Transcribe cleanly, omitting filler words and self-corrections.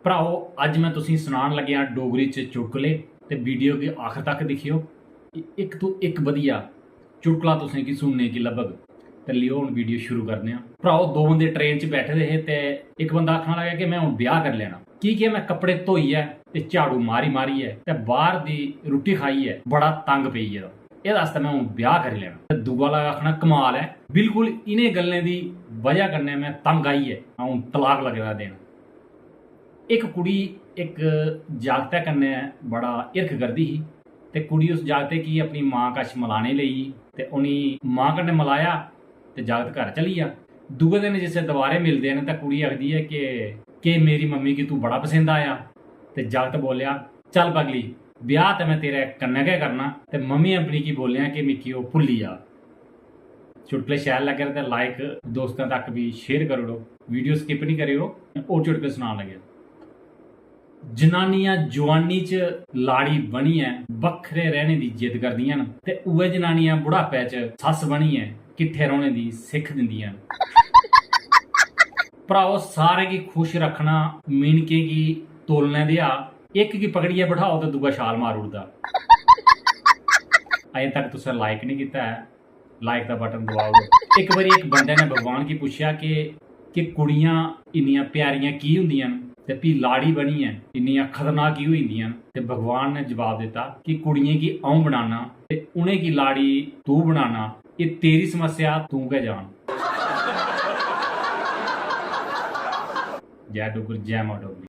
ਭਰਾਓ ਅੱਜ मैं तुसीं सुनान लग्या डोगरी च चुटकुले ते वीडियो के आखिर तक दिखियो। एक तो एक वधिया चुटकुला तुसें की सुनने की लगभग ते लियो हुण वीडियो शुरू करने आ। भराओ दो बंदे ट्रेन च बैठे दे हे ते एक बंदा आखन लगा कि मैं हुण ब्याह कर लेना की मैं कपड़े धोईए ते झाड़ू मारी मारिए ते बाहर दी रुट्टी खाइए बड़ा तंग पेई गेदा एह्दे आस्तै मैं हुण ब्याह करी लैना। ते दूआ लगा आखना कमाल है बिल्कुल इन्हें गल्लें दी वजह कन्नै मैं तंग आइए हुण तलाक लगदा देना। एक कुड़ी एक जागतै कन्नै बड़ा हिरख करदी ही ते कुड़ी उस जागते की अपनी मां कश मलाने लेई ते उन्हें मां कन्नै मलाया ते जागत घर चली गेआ। दूए दिन जिसलै दोबारे मिलदे न ते कुड़ी आखदी है कि मेरी मम्मी गी तू बड़ा पसंद आया ते जागत बोलिया चल पगली ब्याह ते मैं तेरे कन्नै गै करना ते मम्मी अपनी की बोलिया कि मिकी ओह् भुल्ली जा। चुटकुले शैल लगे ते लाइक दोस्तों तक भी शेयर करी ओड़ो, वीडियो स्किप नहीं करियो। होर चुटकुले सुनान लगे। जनानियां जवानी च लाड़ी बनिए बक्खरे रहने दी जिद करदियां न ते उ'ऐ जनानियां बुढ़ापे च सस बनिए किट्ठे रौह्ने दी सिक्ख दिंदियां न। भराओ सारे गी खुश रखना मीनके गी तोलने देआ एक गी पकड़िए बिठाओ तो दूआ छाल मार उड़दा। अजें तक तुसें लाइक नहीं कीता है, लाइक दा बटन दबाओ। एक बारी एक बंदे ने भगवान गी पुच्छेआ कि कुड़ियां इन्नियां प्यारियां की हुंदियां न ते भी लाड़ी बनिए इन्नियां खतरनाक की होई जंदियां न ते भगवान ने जवाब दित्ता कि कुड़ियें गी अ'ऊं बनाना ते उ'नें गी लाड़ी तू बनाना, एह् तेरी समस्या तू गै जान। जय डुग्गर जय मां डोगरी।